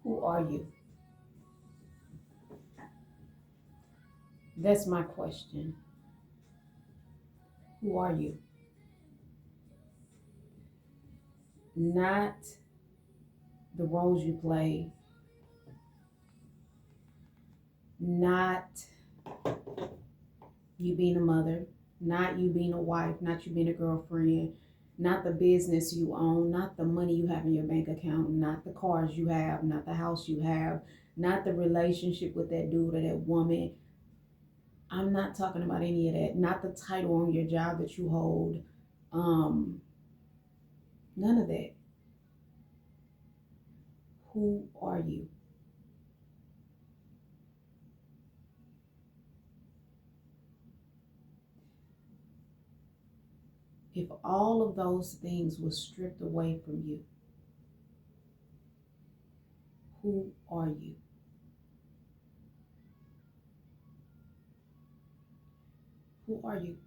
Who are you? That's my question. Who are you? Not the roles you play, not you being a mother, not you being a wife, not you being a girlfriend, not the business you own, not the money you have in your bank account, not the cars you have, not the house you have, not the relationship with that dude or that woman. I'm not talking about any of that. Not the title on your job that you hold. Um, None of that. Who are you? If all of those things were stripped away from you, who are you? Who are you?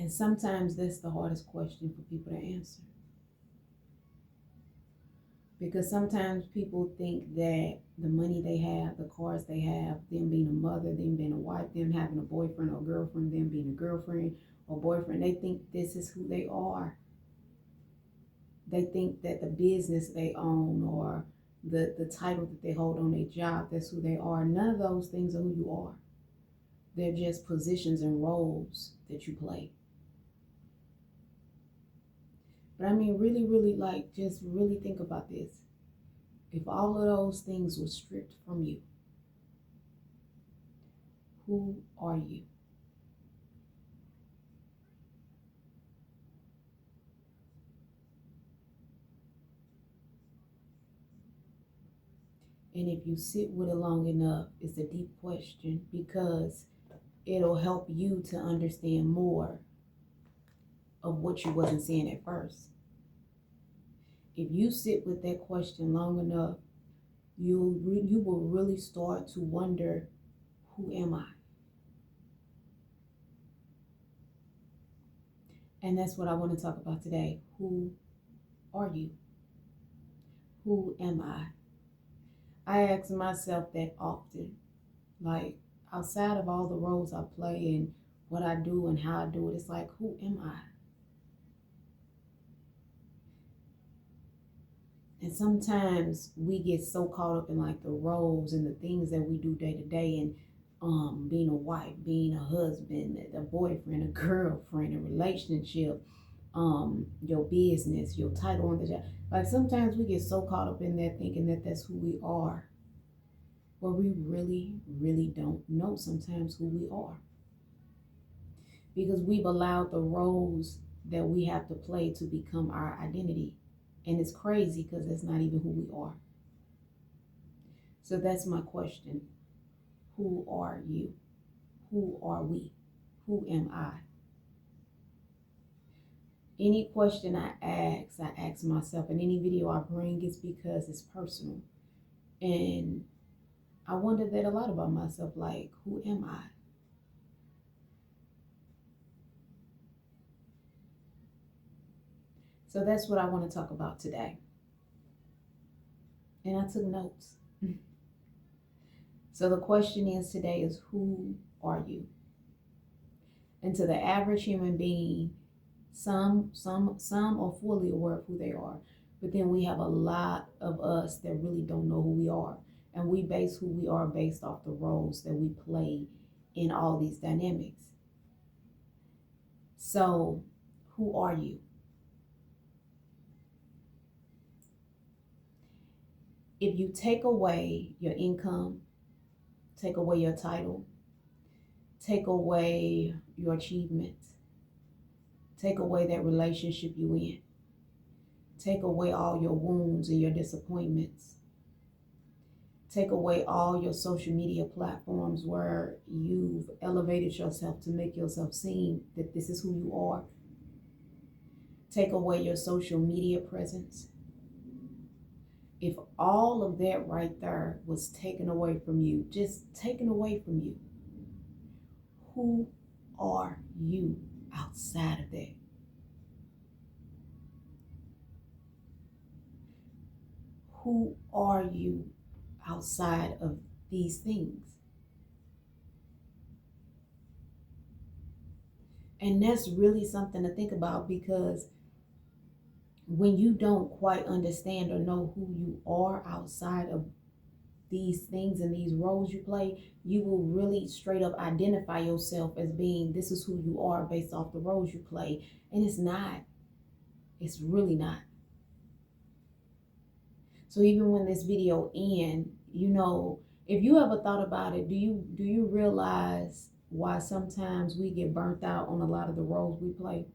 And sometimes that's the hardest question for people to answer. Because sometimes people think that the money they have, the cars they have, them being a mother, them being a wife, them having a boyfriend or girlfriend, them being a girlfriend or boyfriend, they think this is who they are. They think that the business they own or the title that they hold on their job, that's who they are. None of those things are who you are. They're just positions and roles that you play. But I mean, really, really, like, just really think about this. If all of those things were stripped from you, who are you? And if you sit with it long enough, it's a deep question because it'll help you to understand more of what you wasn't seeing at first. If you sit with that question long enough, you will really start to wonder, who am I? And that's what I want to talk about today. Who are you? Who am I? I ask myself that often. Like, outside of all the roles I play and what I do and how I do it, it's like, who am I? And sometimes we get so caught up in like the roles and the things that we do day to day, and being a wife, being a husband, a boyfriend, a girlfriend, a relationship, your business, your title on the job. Like sometimes we get so caught up in that thinking that that's who we are, but we really, really don't know sometimes who we are because we've allowed the roles that we have to play to become our identity. And it's crazy because that's not even who we are. So that's my question. Who are you? Who are we? Who am I? Any question I ask myself, and any video I bring is because it's personal. And I wonder that a lot about myself, like, who am I? So that's what I want to talk about today. And I took notes. So the question is today is, who are you? And to the average human being, some are fully aware of who they are. But then we have a lot of us that really don't know who we are. And we base who we are based off the roles that we play in all these dynamics. So, who are you? If you take away your income, take away your title, take away your achievements, take away that relationship you in, take away all your wounds and your disappointments, take away all your social media platforms where you've elevated yourself to make yourself seem that this is who you are. Take away your social media presence. If all of that right there was taken away from you, just taken away from you, who are you outside of that? Who are you outside of these things? And that's really something to think about, because when you don't quite understand or know who you are outside of these things and these roles you play, you will really straight up identify yourself as being, this is who you are based off the roles you play. And it's not. It's really not. So even when this video ends, if you ever thought about it, do you realize why sometimes we get burnt out on a lot of the roles we play?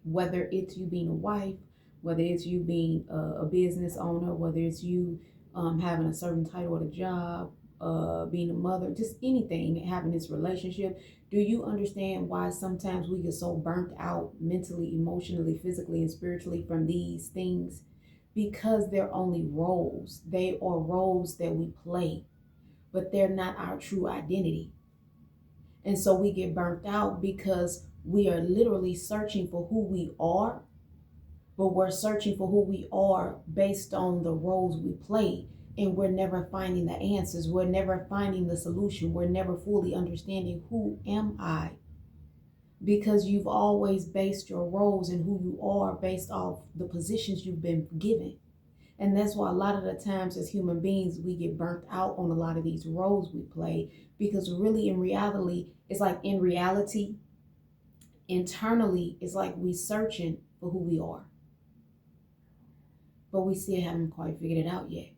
Whether it's you being a wife, whether it's you being a business owner, whether it's you having a certain title at a job, being a mother, just anything, having this relationship. Do you understand why sometimes we get so burnt out mentally, emotionally, physically, and spiritually from these things? Because they're only roles. They are roles that we play, but they're not our true identity. And so we get burnt out because we are literally searching for who we are, but we're searching for who we are based on the roles we play. And we're never finding the answers. We're never finding the solution. We're never fully understanding, who am I? Because you've always based your roles and who you are based off the positions you've been given. And that's why a lot of the times as human beings, we get burnt out on a lot of these roles we play, because really in reality, internally, it's like we searching for who we are, but we still haven't quite figured it out yet.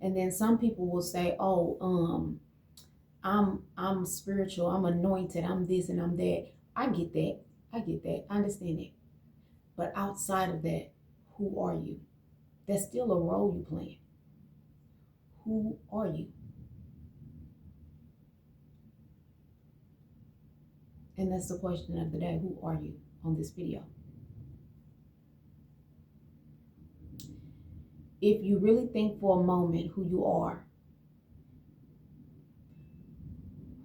And then some people will say, oh, I'm spiritual, I'm anointed, I'm this and I'm that. I get that. I understand it. But outside of that, who are you? That's still a role you play. Who are you? And that's the question of the day. Who are you on this video? If you really think for a moment who you are,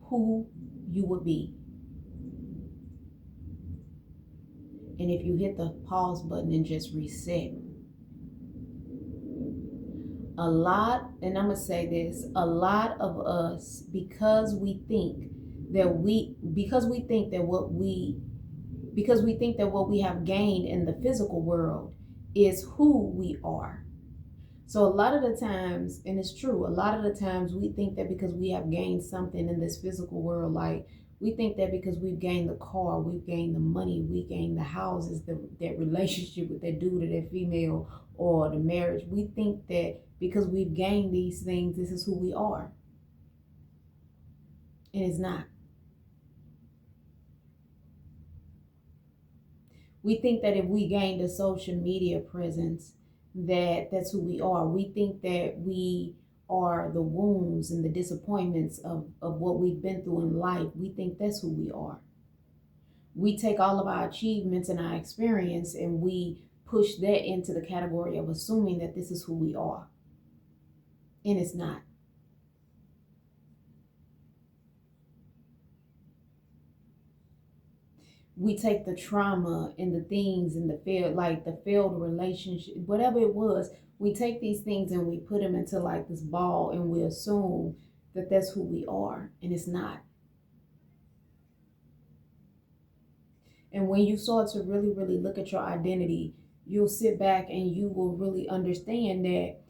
who you would be. And if you hit the pause button and just reset, and I'm going to say this, a lot of us, because we think that what we have gained in the physical world is who we are. So a lot of the times, and it's true, a lot of the times we think that because we have gained something in this physical world, like we think that because we've gained the car, we've gained the money, we gained the houses, that relationship with that dude or that female, or the marriage, we think that because we've gained these things, this is who we are. And it's not. We think that if we gained a social media presence, that's who we are. We think that we are the wounds and the disappointments of what we've been through in life. We think that's who we are. We take all of our achievements and our experience and we push that into the category of assuming that this is who we are. And it's not. We take the trauma and the things and the failed relationship, whatever it was, we take these things and we put them into like this ball and we assume that that's who we are, and it's not. And when you start to really, really look at your identity, you'll sit back and you will really understand that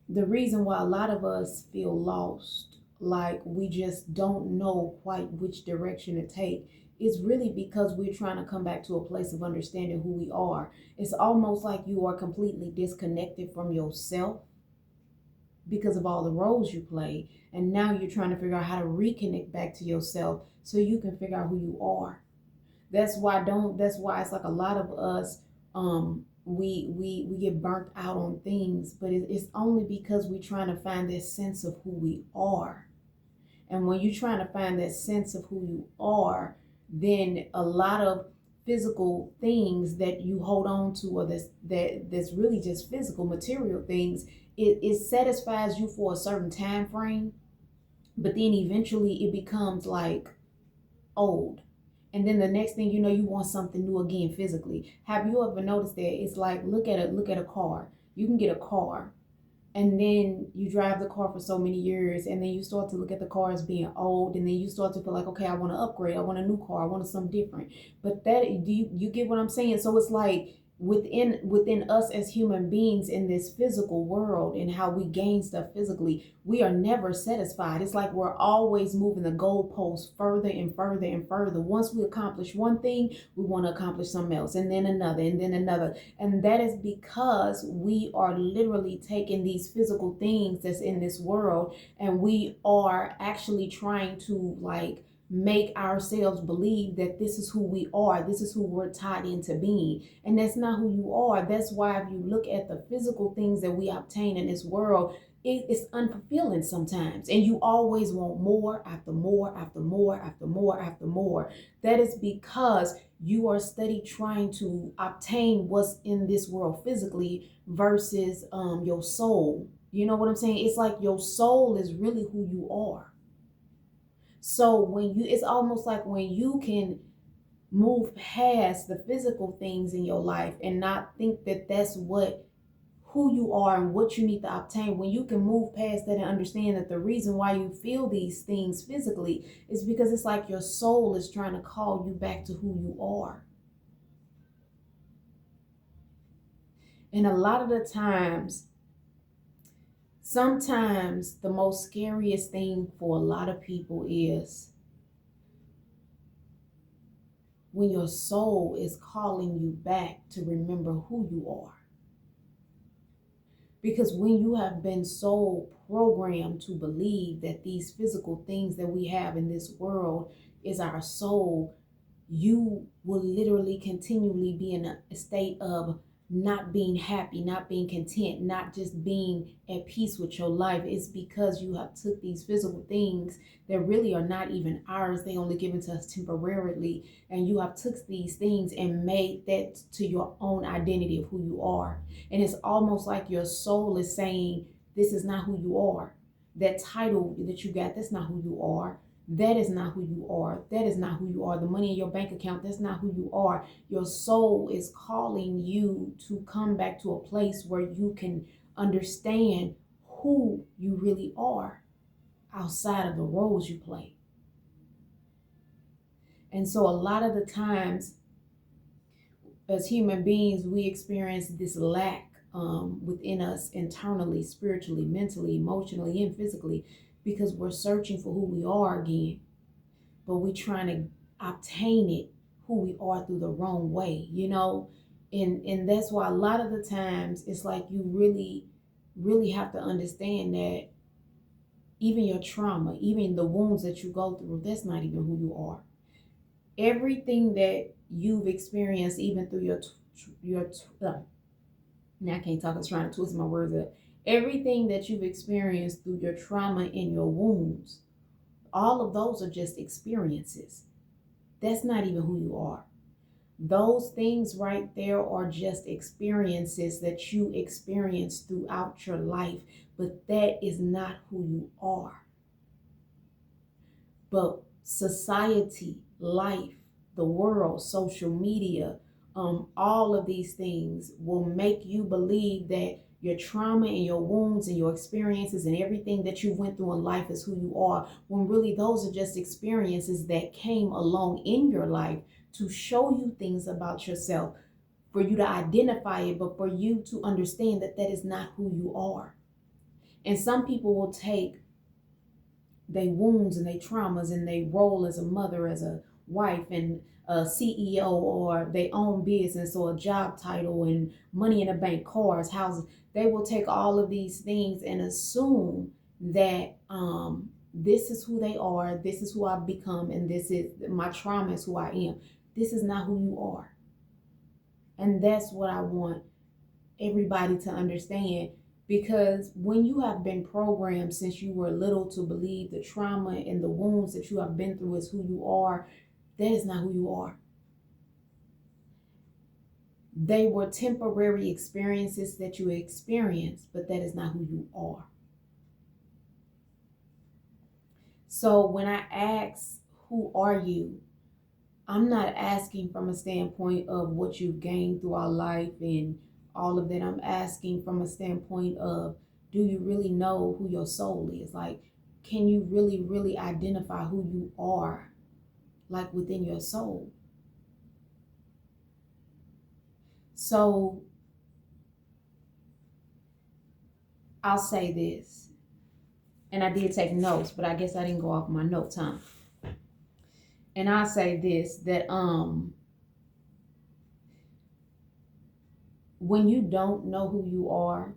the reason why a lot of us feel lost, like we just don't know quite which direction to take, is really because we're trying to come back to a place of understanding who we are. It's almost like you are completely disconnected from yourself because of all the roles you play. And now you're trying to figure out how to reconnect back to yourself so you can figure out who you are. That's why it's like a lot of us, we get burnt out on things, but it's only because we're trying to find this sense of who we are. And when you're trying to find that sense of who you are, then a lot of physical things that you hold on to, or that's really just physical material things, it satisfies you for a certain time frame, but then eventually it becomes like old. And then the next thing you know, you want something new again physically. Have you ever noticed that? It's like, look at a car. You can get a car, and then you drive the car for so many years, and then you start to look at the car as being old, and then you start to feel like, okay, I want to upgrade, I want a new car, I want something different. But that, do you get what I'm saying? So it's like within us as human beings in this physical world and how we gain stuff physically, we are never satisfied. It's like we're always moving the goalposts further and further and further. Once we accomplish one thing, we want to accomplish something else, and then another, and then another. And that is because we are literally taking these physical things that's in this world, and we are actually trying to like make ourselves believe that this is who we are, this is who we're tied into being. And that's not who you are. That's why if you look at the physical things that we obtain in this world, it's unfulfilling sometimes, and you always want more after more after more after more after more. That is because you are steady trying to obtain what's in this world physically versus your soul. You know what I'm saying? It's like your soul is really who you are. So it's almost like when you can move past the physical things in your life and not think that that's who you are and what you need to obtain. When you can move past that and understand that the reason why you feel these things physically is because it's like your soul is trying to call you back to who you are. And a lot of the times, sometimes the most scariest thing for a lot of people is when your soul is calling you back to remember who you are. Because when you have been so programmed to believe that these physical things that we have in this world is our soul, you will literally continually be in a state of not being happy, not being content, not just being at peace with your life. It's because you have took these physical things that really are not even ours. They only given to us temporarily. And you have took these things and made that to your own identity of who you are. And it's almost like your soul is saying, this is not who you are. That title that you got, that's not who you are. That is not who you are. That is not who you are. The money in your bank account, that's not who you are. Your soul is calling you to come back to a place where you can understand who you really are outside of the roles you play. And so a lot of the times as human beings, we experience this lack within us internally, spiritually, mentally, emotionally, and physically, because we're searching for who we are again, but we're trying to obtain it, who we are, through the wrong way, you know? And that's why a lot of the times it's like you really, really have to understand that even your trauma, even the wounds that you go through, that's not even who you are. Everything that you've experienced, even through now I can't talk, I'm trying to twist my words up. Everything that you've experienced through your trauma and your wounds, all of those are just experiences. That's not even who you are. Those things right there are just experiences that you experience throughout your life, but that is not who you are. But society, life, the world, social media, all of these things will make you believe that your trauma and your wounds and your experiences and everything that you went through in life is who you are, when really those are just experiences that came along in your life to show you things about yourself, for you to identify it, but for you to understand that that is not who you are. And some people will take their wounds and their traumas and their role as a mother, as a wife, and a CEO, or their own business, or a job title, and money in the bank, cars, houses. They will take all of these things and assume that this is who they are, this is who I've become, and this is my trauma is who I am. This is not who you are. And that's what I want everybody to understand. Because when you have been programmed since you were little to believe the trauma and the wounds that you have been through is who you are, that is not who you are. They were temporary experiences that you experienced, but that is not who you are. So when I ask, who are you? I'm not asking from a standpoint of what you've gained throughout life and all of that, I'm asking from a standpoint of, do you really know who your soul is? Like, can you really, really identify who you are, like within your soul? So I'll say this, and I did take notes, but I guess I didn't go off my notes, huh? And I'll say this, that when you don't know who you are,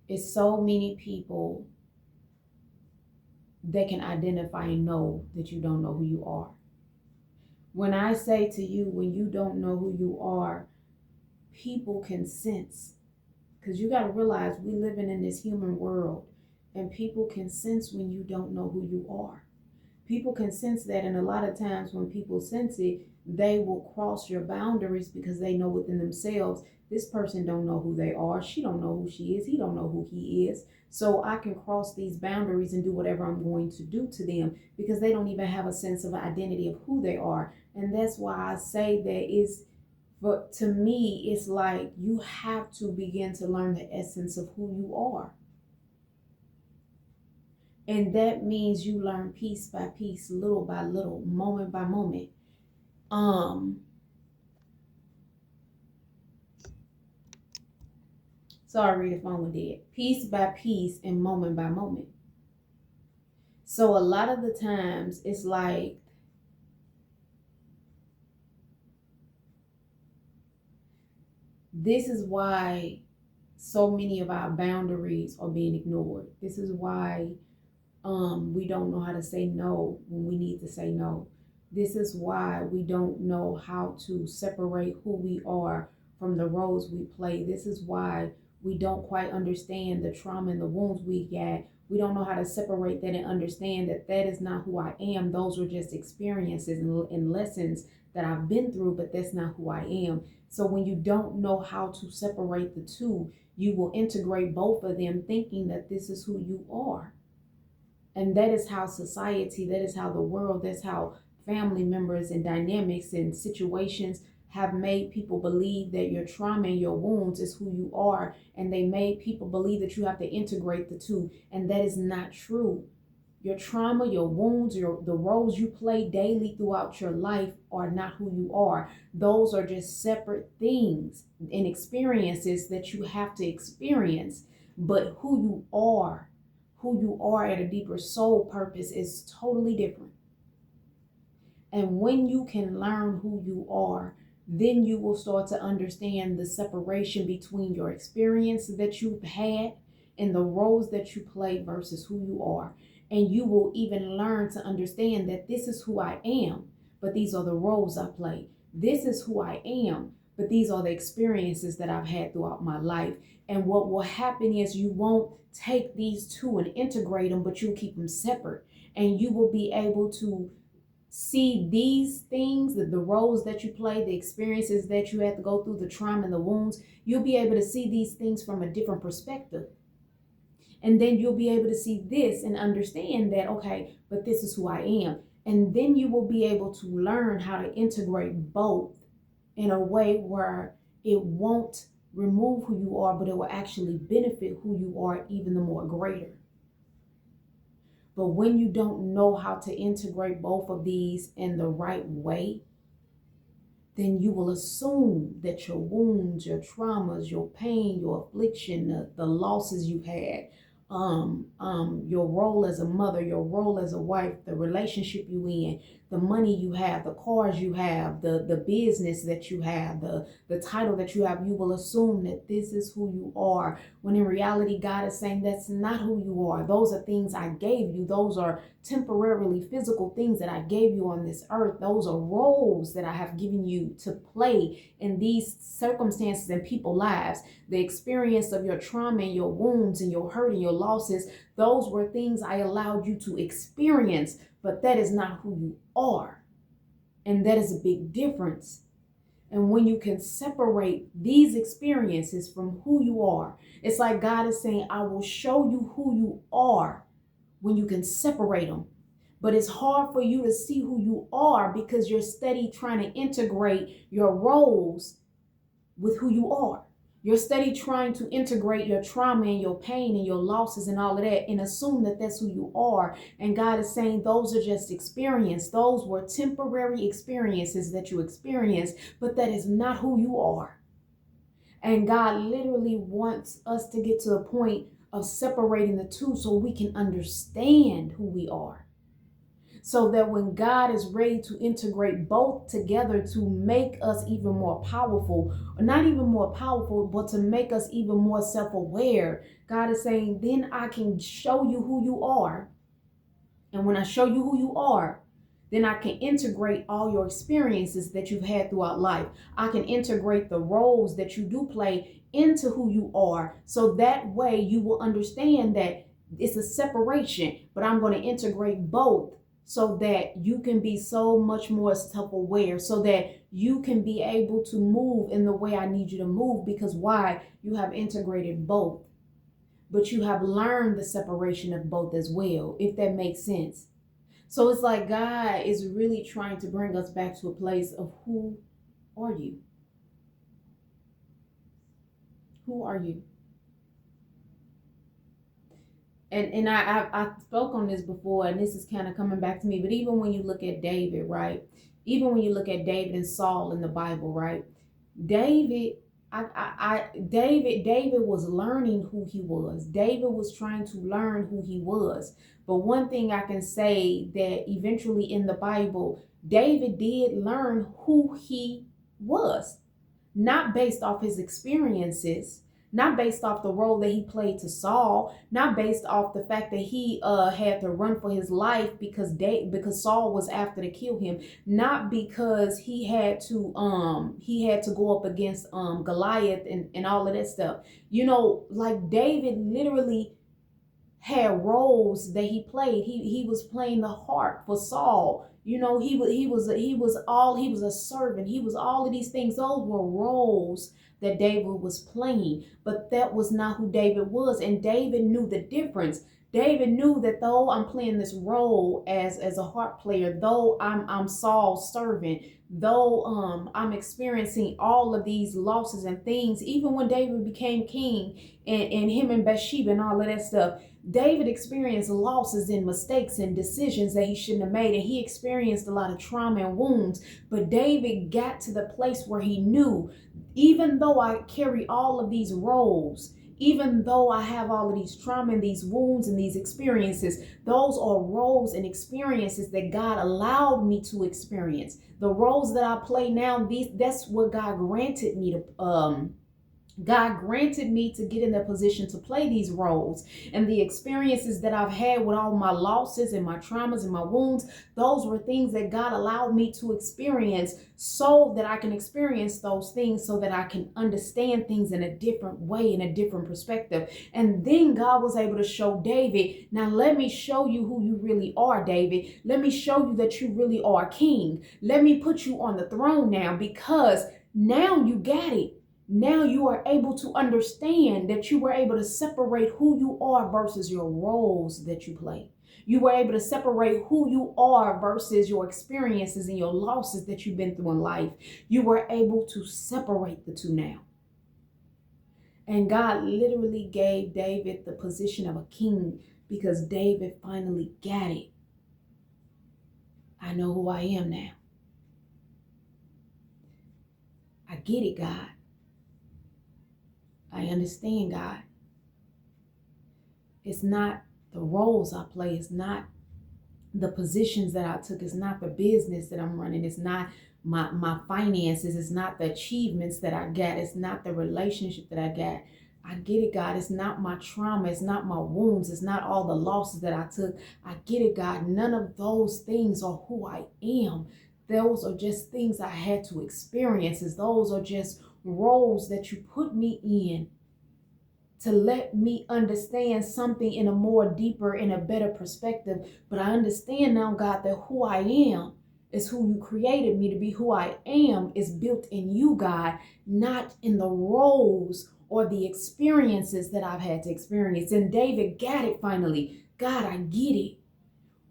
it's so many people that can identify and know that you don't know who you are. When I say to you, when you don't know who you are, people can sense, because you got to realize we living in this human world, and people can sense when you don't know who you are. People can sense that, and a lot of times when people sense it, they will cross your boundaries because they know within themselves, this person don't know who they are, she don't know who she is, he don't know who he is. So I can cross these boundaries and do whatever I'm going to do to them because they don't even have a sense of identity of who they are. And that's why I say that is, but to me, it's like you have to begin to learn the essence of who you are. And that means you learn piece by piece, little by little, moment by moment. Sorry, the phone was dead. Piece by piece and moment by moment. So a lot of the times it's like this is why so many of our boundaries are being ignored. This is why we don't know how to say no when we need to say no. This is why we don't know how to separate who we are from the roles we play. This is why we don't quite understand the trauma and the wounds we get. We don't know how to separate that and understand that that is not who I am. Those are just experiences and lessons that I've been through, but that's not who I am. So when you don't know how to separate the two, you will integrate both of them thinking that this is who you are. And that is how society, that is how the world, that's how family members and dynamics and situations have made people believe that your trauma and your wounds is who you are. And they made people believe that you have to integrate the two. And that is not true. Your trauma, your wounds, the roles you play daily throughout your life are not who you are. Those are just separate things and experiences that you have to experience. But who you are at a deeper soul purpose is totally different. And when you can learn who you are, then you will start to understand the separation between your experience that you've had and the roles that you play versus who you are. And you will even learn to understand that this is who I am, but these are the roles I play. This is who I am, but these are the experiences that I've had throughout my life. And what will happen is you won't take these two and integrate them, but you'll keep them separate. And you will be able to see these things, the roles that you play, the experiences that you had to go through, the trauma and the wounds. You'll be able to see these things from a different perspective. And then you'll be able to see this and understand that, okay, but this is who I am. And then you will be able to learn how to integrate both in a way where it won't remove who you are, but it will actually benefit who you are even the more greater. But when you don't know how to integrate both of these in the right way, then you will assume that your wounds, your traumas, your pain, your affliction, the losses you've had, your role as a mother, your role as a wife, the relationship you in, the money you have, the cars you have, the business that you have, the title that you have, you will assume that this is who you are. When in reality, God is saying that's not who you are. Those are things I gave you. Those are temporarily physical things that I gave you on this earth. Those are roles that I have given you to play in these circumstances and people's lives. The experience of your trauma and your wounds and your hurt and your losses, those were things I allowed you to experience, but that is not who you are. And that is a big difference. And when you can separate these experiences from who you are, it's like God is saying, I will show you who you are when you can separate them. But it's hard for you to see who you are because you're steady trying to integrate your roles with who you are. You're steady trying to integrate your trauma and your pain and your losses and all of that and assume that that's who you are. And God is saying those are just experience. Those were temporary experiences that you experienced, but that is not who you are. And God literally wants us to get to the point of separating the two so we can understand who we are. So that when God is ready to integrate both together to make us even more powerful, or not even more powerful, but to make us even more self-aware, God is saying, then I can show you who you are. And when I show you who you are, then I can integrate all your experiences that you've had throughout life. I can integrate the roles that you do play into who you are. So that way you will understand that it's a separation, but I'm going to integrate both so that you can be so much more self-aware, so that you can be able to move in the way I need you to move. Because why? You have integrated both, but you have learned the separation of both as well, if that makes sense. So it's like God is really trying to bring us back to a place of who are you? Who are you? And I spoke on this before, and this is kind of coming back to me. But even when you look at David, right? Even when you look at David and Saul in the Bible, right? David, David was learning who he was. David was trying to learn who he was. But one thing I can say that eventually in the Bible, David did learn who he was, not based off his experiences, not based off the role that he played to Saul, not based off the fact that he had to run for his life because Saul was after to kill him, not because he had to go up against Goliath and all of that stuff. You know, like David literally had roles that he played. He was playing the harp for Saul. You know, he was a servant. He was all of these things. Those were roles that David was playing, but that was not who David was. And David knew the difference. David knew that though I'm playing this role as a harp player, though I'm Saul's servant, though I'm experiencing all of these losses and things, even when David became king and him and Bathsheba and all of that stuff, David experienced losses and mistakes and decisions that he shouldn't have made, and he experienced a lot of trauma and wounds. But David got to the place where he knew, even though I carry all of these roles, even though I have all of these trauma and these wounds and these experiences, those are roles and experiences that God allowed me to experience. The roles that I play now, that's what God granted me to God granted me to get in that position to play these roles. And the experiences that I've had with all my losses and my traumas and my wounds, those were things that God allowed me to experience so that I can experience those things, so that I can understand things in a different way, in a different perspective. And then God was able to show David, now let me show you who you really are, David. Let me show you that you really are king. Let me put you on the throne now, because now you got it. Now you are able to understand that you were able to separate who you are versus your roles that you play. You were able to separate who you are versus your experiences and your losses that you've been through in life. You were able to separate the two now. And God literally gave David the position of a king because David finally got it. I know who I am now. I get it, God. I understand, God. It's not the roles I play. It's not the positions that I took. It's not the business that I'm running. It's not my finances. It's not the achievements that I got. It's not the relationship that I got. I get it, God. It's not my trauma. It's not my wounds. It's not all the losses that I took. I get it, God. None of those things are who I am. Those are just things I had to experience. Those are just roles that you put me in to let me understand something in a more deeper, in a better perspective. But I understand now, God, that who I am is who you created me to be. Who I am is built in you, God, not in the roles or the experiences that I've had to experience. And David got it finally. God, I get it.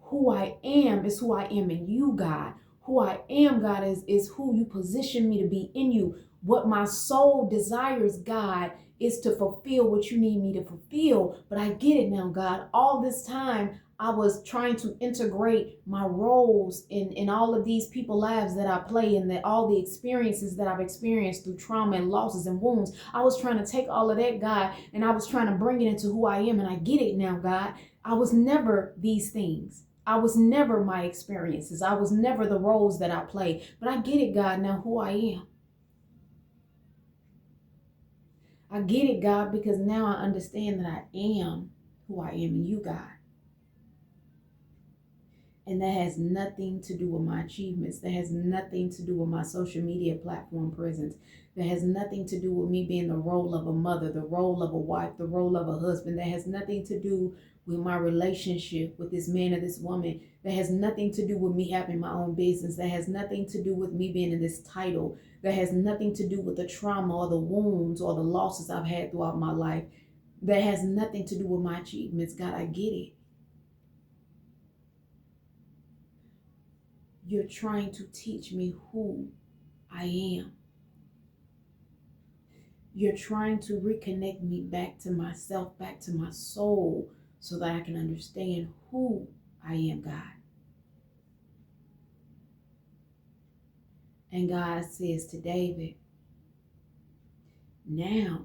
Who I am is who I am in you, God. Who I am, God, is who you position me to be in you. What my soul desires, God, is to fulfill what you need me to fulfill. But I get it now, God. All this time, I was trying to integrate my roles in all of these people lives that I play and that all the experiences that I've experienced through trauma and losses and wounds. I was trying to take all of that, God, and I was trying to bring it into who I am. And I get it now, God. I was never these things. I was never my experiences. I was never the roles that I play. But I get it, God, now who I am. I get it, God, because now I understand that I am who I am in you, God. And that has nothing to do with my achievements. That has nothing to do with my social media platform presence. That has nothing to do with me being the role of a mother, the role of a wife, the role of a husband. That has nothing to do with my relationship with this man or this woman. That has nothing to do with me having my own business. That has nothing to do with me being in this title. That has nothing to do with the trauma or the wounds or the losses I've had throughout my life. That has nothing to do with my achievements. God, I get it. You're trying to teach me who I am. You're trying to reconnect me back to myself, back to my soul, so that I can understand who I am, God. And God says to David, now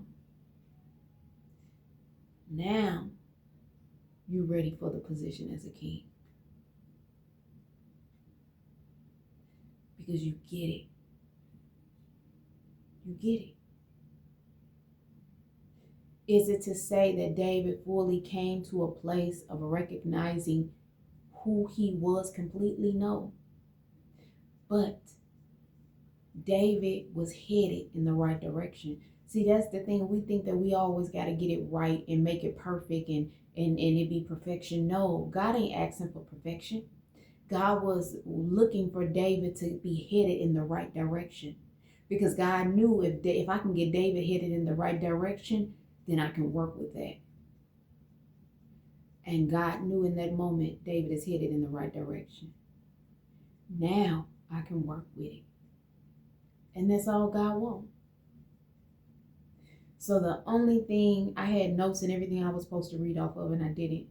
you're ready for the position as a king. Because you get it. You get it. Is it to say that David fully came to a place of recognizing who he was completely? No. But David was headed in the right direction. See, that's the thing. We think that we always got to get it right and make it perfect and it be perfection. No, God ain't asking for perfection. God was looking for David to be headed in the right direction, because God knew if I can get David headed in the right direction, then I can work with that. And God knew in that moment David is headed in the right direction. Now I can work with it. And that's all God wants. So the only thing, I had notes and everything I was supposed to read off of and I didn't.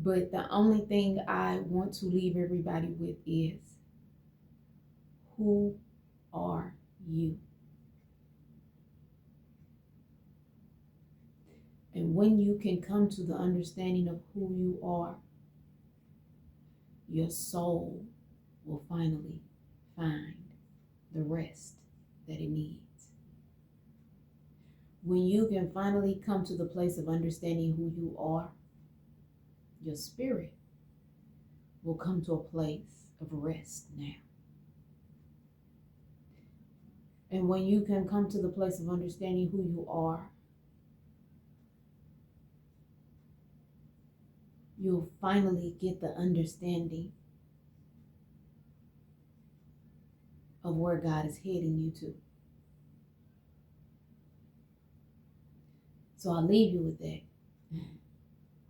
But the only thing I want to leave everybody with is, who are you? And when you can come to the understanding of who you are, your soul will finally find the rest that it needs. When you can finally come to the place of understanding who you are, your spirit will come to a place of rest now. And when you can come to the place of understanding who you are, you'll finally get the understanding of where God is heading you to. So I'll leave you with that.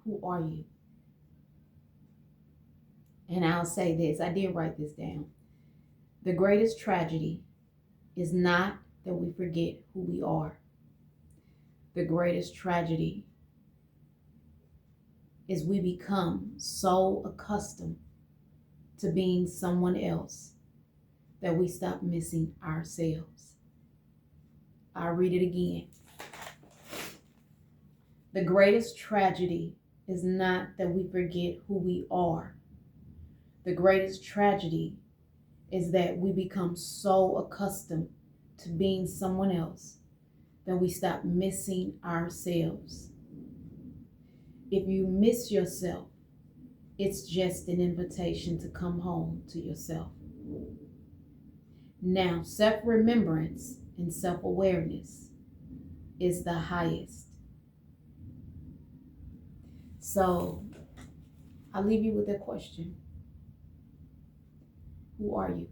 Who are you? And I'll say this, I did write this down. The greatest tragedy is not that we forget who we are. The greatest tragedy is we become so accustomed to being someone else that we stop missing ourselves. I'll read it again. The greatest tragedy is not that we forget who we are. The greatest tragedy is that we become so accustomed to being someone else that we stop missing ourselves. If you miss yourself, it's just an invitation to come home to yourself. Now, self-remembrance and self-awareness is the highest. So I'll leave you with that question. Who are you?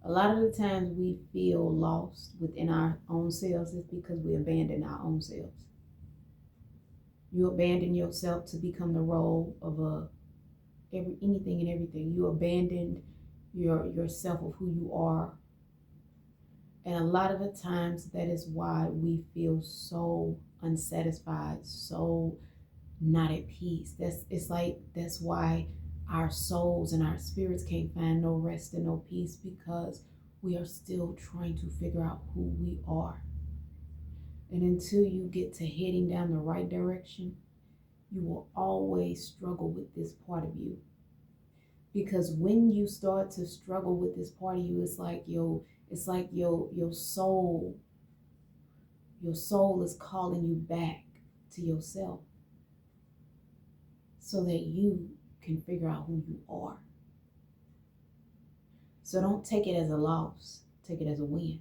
A lot of the times we feel lost within our own selves is because we abandon our own selves. You abandon yourself to become the role of anything and everything. You abandoned yourself of who you are. And a lot of the times that is why we feel so unsatisfied, so not at peace. That's why our souls and our spirits can't find no rest and no peace, because we are still trying to figure out who we are. And until you get to heading down the right direction, you will always struggle with this part of you. Because when you start to struggle with this part of you, it's like your soul is calling you back to yourself so that you can figure out who you are. So don't take it as a loss, take it as a win.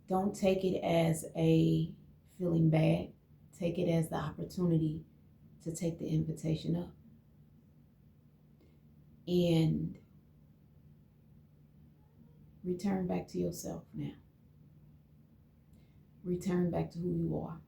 Don't take it as a feeling bad, take it as the opportunity to take the invitation up and return back to yourself now. Return back to who you are.